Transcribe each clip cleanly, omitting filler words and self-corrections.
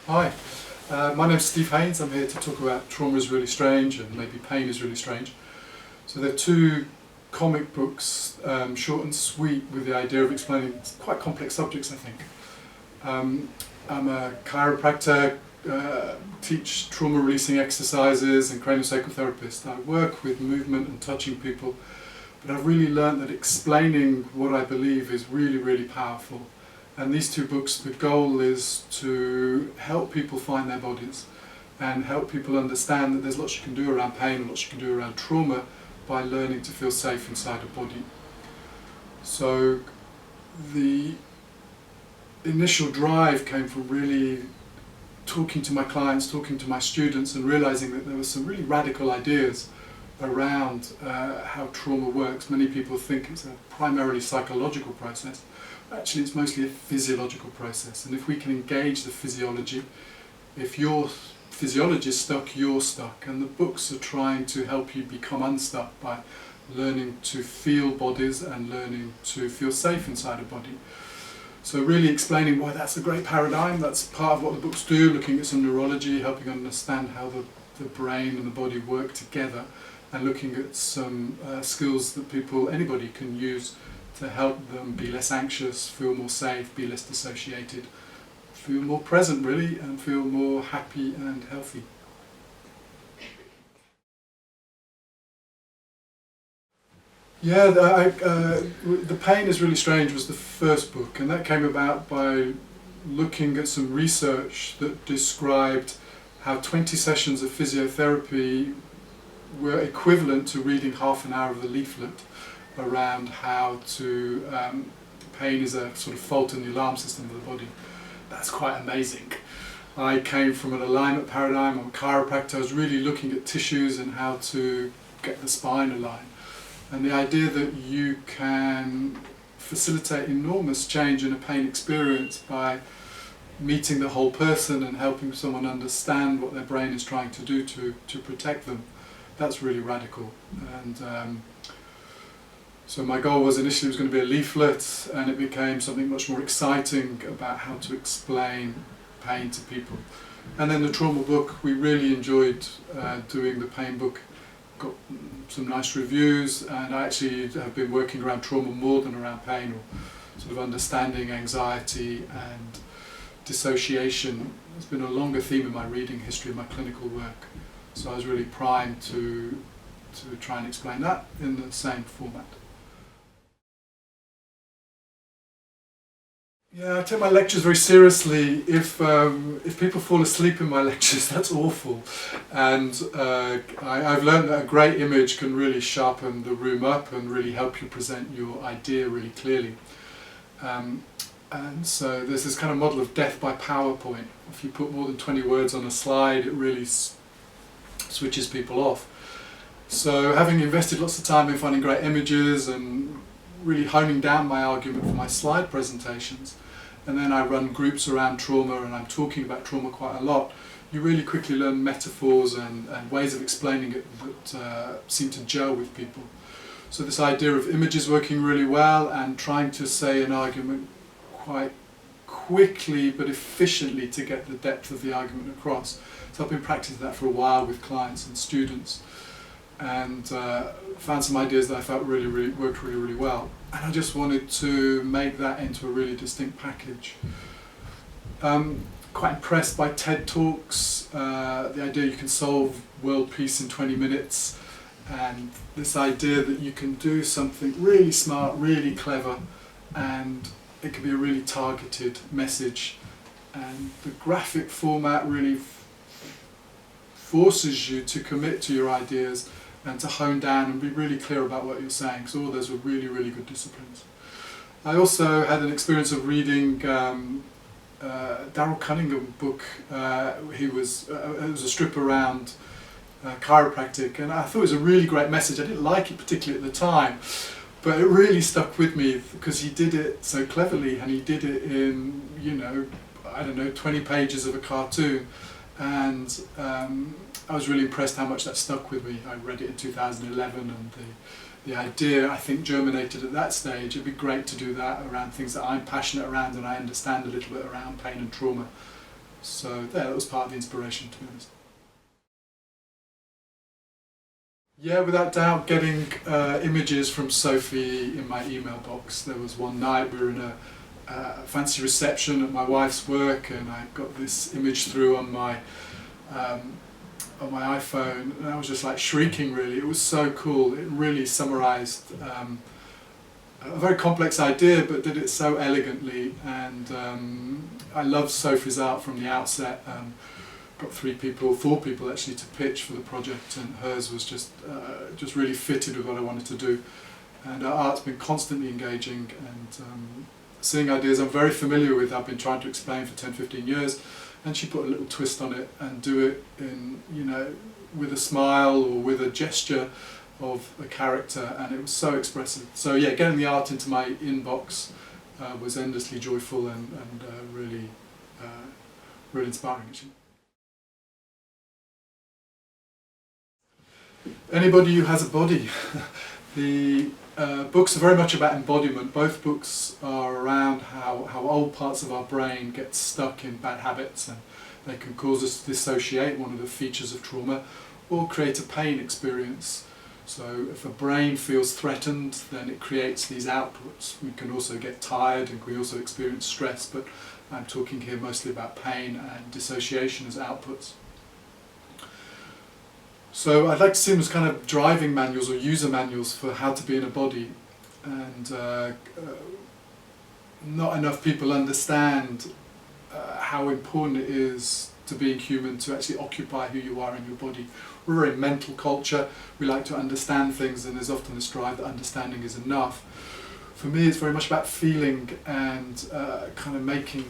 Hi, my name's Steve Haines. I'm here to talk about Trauma is Really Strange and maybe Pain is Really Strange. So they're two comic books, short and sweet, with the idea of explaining quite complex subjects, I think. I'm a chiropractor, teach trauma releasing exercises and cranio-sacral therapist. I work with movement and touching people, but I've really learned that explaining what I believe is really, really powerful. And these two books, the goal is to help people find their bodies and help people understand that there's lots you can do around pain and lots you can do around trauma by learning to feel safe inside a body. So the initial drive came from really talking to my clients, talking to my students, and realizing that there were some really radical ideas around how trauma works. Many people think it's a primarily psychological process. Actually, it's mostly a physiological process, and if we can engage the physiology, if your physiology is stuck, you're stuck, and the books are trying to help you become unstuck by learning to feel bodies and learning to feel safe inside a body. So really explaining why that's a great paradigm. That's part of what the books do, looking at some neurology, helping understand how the brain and the body work together, and looking at some skills that anybody can use to help them be less anxious, feel more safe, be less dissociated, feel more present really, and feel more happy and healthy. Yeah, the Pain is Really Strange was the first book, and that came about by looking at some research that described how 20 sessions of physiotherapy were equivalent to reading half an hour of the leaflet around how pain is a sort of fault in the alarm system of the body. That's quite amazing. I came from an alignment paradigm. I'm a chiropractor. I was really looking at tissues and how to get the spine aligned. And the idea that you can facilitate enormous change in a pain experience by meeting the whole person and helping someone understand what their brain is trying to do to protect them, that's really radical. And so my goal was initially going to be a leaflet, and it became something much more exciting about how to explain pain to people. And then the trauma book, we really enjoyed doing the pain book, got some nice reviews, and I actually have been working around trauma more than around pain, or sort of understanding anxiety and dissociation. It's been a longer theme in my reading history and my clinical work. So I was really primed to try and explain that in the same format. Yeah, I take my lectures very seriously. If people fall asleep in my lectures, that's awful. And I've learned that a great image can really sharpen the room up and really help you present your idea really clearly. And so there's this kind of model of death by PowerPoint. If you put more than 20 words on a slide, it really switches people off. So having invested lots of time in finding great images and really honing down my argument for my slide presentations, and then I run groups around trauma and I'm talking about trauma quite a lot, you really quickly learn metaphors and ways of explaining it that seem to gel with people. So this idea of images working really well and trying to say an argument quite quickly but efficiently to get the depth of the argument across. So I've been practicing that for a while with clients and students, and found some ideas that I felt really worked really well. And I just wanted to make that into a really distinct package. Quite impressed by TED Talks, the idea you can solve world peace in 20 minutes, and this idea that you can do something really smart, really clever, and it can be a really targeted message. And the graphic format really forces you to commit to your ideas and to hone down and be really clear about what you're saying. So all those were really good disciplines. I also had an experience of reading Darryl Cunningham's book. It was a strip around chiropractic, and I thought it was a really great message. I didn't like it particularly at the time, but it really stuck with me because he did it so cleverly, and he did it in, 20 pages of a cartoon. And I was really impressed how much that stuck with me. I read it in 2011, and the idea, I think, germinated at that stage. It'd be great to do that around things that I'm passionate around and I understand a little bit around pain and trauma. So yeah, that was part of the inspiration, to be honest. Yeah, without doubt, getting images from Sophie in my email box. There was one night we were in a fancy reception at my wife's work, and I got this image through on my iPhone, and I was just like shrieking, really. It was so cool. It really summarized a very complex idea, but did it so elegantly. And I loved Sophie's art from the outset. Got four people actually to pitch for the project, and hers was just really fitted with what I wanted to do. And her art's been constantly engaging, and seeing ideas I'm very familiar with, I've been trying to explain for 10-15 years, and she put a little twist on it and do it in, with a smile or with a gesture of a character, and it was so expressive. So yeah, getting the art into my inbox was endlessly joyful and really inspiring, actually. Anybody who has a body. The books are very much about embodiment. Both books are around how old parts of our brain get stuck in bad habits, and they can cause us to dissociate, one of the features of trauma, or create a pain experience. So if the brain feels threatened, then it creates these outputs. We can also get tired, and we also experience stress, but I'm talking here mostly about pain and dissociation as outputs. So I'd like to see them as kind of driving manuals or user manuals for how to be in a body, and not enough people understand how important it is to being human, to actually occupy who you are in your body. We're a very mental culture. We like to understand things, and there's often this drive that understanding is enough. For me, it's very much about feeling and kind of making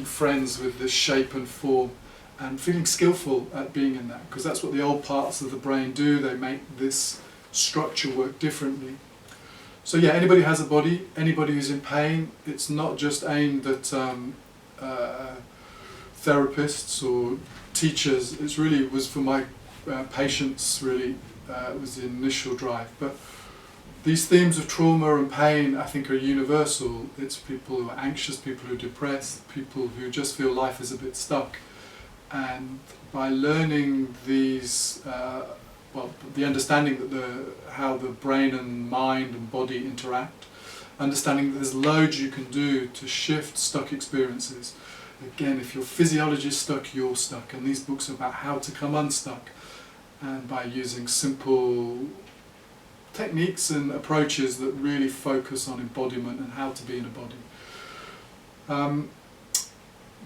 friends with this shape and form, and feeling skillful at being in that, because that's what the old parts of the brain do. They make this structure work differently. So yeah, anybody who has a body, anybody who's in pain, it's not just aimed at therapists or teachers. It really was for my patients, really, was the initial drive. But these themes of trauma and pain, I think, are universal. It's people who are anxious, people who are depressed, people who just feel life is a bit stuck. And by learning these, the understanding that how the brain and mind and body interact, understanding that there's loads you can do to shift stuck experiences. Again, if your physiology is stuck, you're stuck, and these books are about how to come unstuck, and by using simple techniques and approaches that really focus on embodiment and how to be in a body.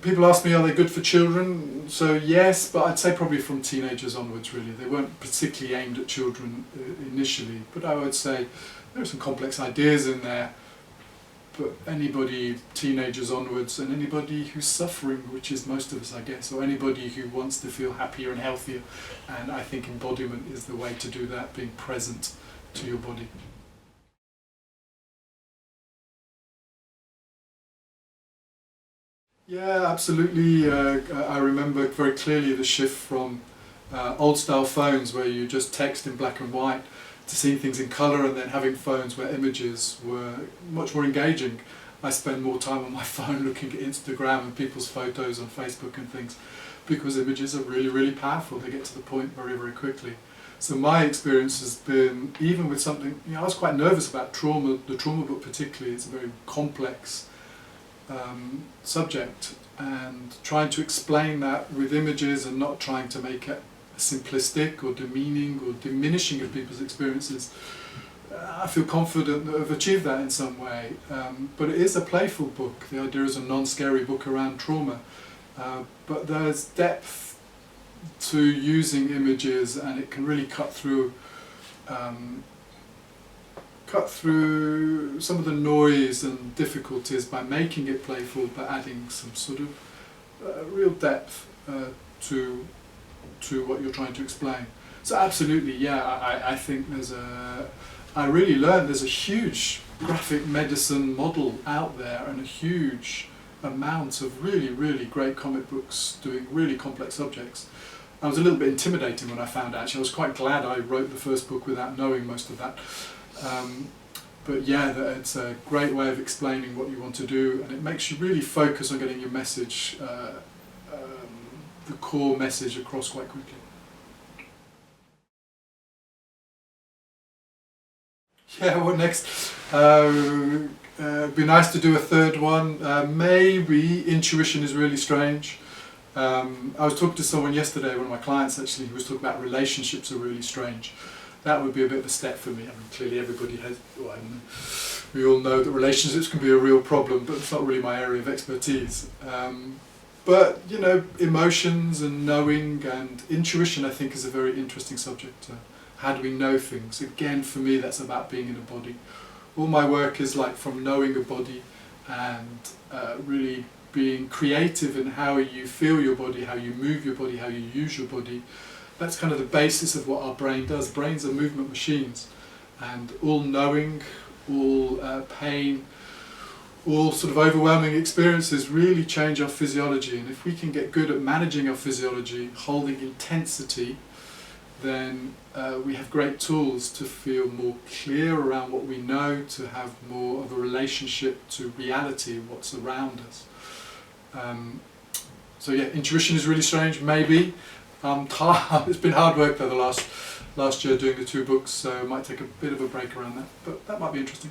People ask me, are they good for children? So yes, but I'd say probably from teenagers onwards, really. They weren't particularly aimed at children initially, but I would say there are some complex ideas in there. But anybody, teenagers onwards, and anybody who's suffering, which is most of us, I guess, or anybody who wants to feel happier and healthier. And I think embodiment is the way to do that, being present to your body. Yeah, absolutely. I remember very clearly the shift from old style phones where you just text in black and white to seeing things in colour, and then having phones where images were much more engaging. I spend more time on my phone looking at Instagram and people's photos on Facebook and things, because images are really, really powerful. They get to the point very, very quickly. So my experience has been, even with something, I was quite nervous about trauma, the trauma book particularly. It's a very complex subject, and trying to explain that with images and not trying to make it simplistic or demeaning or diminishing of people's experiences. I feel confident that I've achieved that in some way, but it is a playful book. The idea is a non-scary book around trauma, but there's depth to using images, and it can really cut through some of the noise and difficulties by making it playful, but adding some sort of real depth to what you're trying to explain. So absolutely, yeah, I think I really learned there's a huge graphic medicine model out there, and a huge amount of really, really great comic books doing really complex subjects. I was a little bit intimidated when I found out. Actually, I was quite glad I wrote the first book without knowing most of that. But yeah, it's a great way of explaining what you want to do, and it makes you really focus on getting your message the core message across quite quickly. Yeah, what next? It'd be nice to do a third one. Maybe intuition is really strange. I was talking to someone yesterday, one of my clients actually, who was talking about relationships are really strange. That would be a bit of a step for me. I mean, clearly everybody has, well, we all know that relationships can be a real problem, but it's not really my area of expertise. But, you know, emotions and knowing and intuition, I think, is a very interesting subject. How do we know things? Again, for me, that's about being in a body. All my work is like from knowing a body and really being creative in how you feel your body, how you move your body, how you use your body. That's kind of the basis of what our brain does. Brains are movement machines, and all knowing, all pain, all sort of overwhelming experiences really change our physiology. And if we can get good at managing our physiology, holding intensity, then we have great tools to feel more clear around what we know, to have more of a relationship to reality, what's around us. So yeah, intuition is really strange, maybe. It's been hard work though the last year doing the 2 books, so I might take a bit of a break around that, but that might be interesting.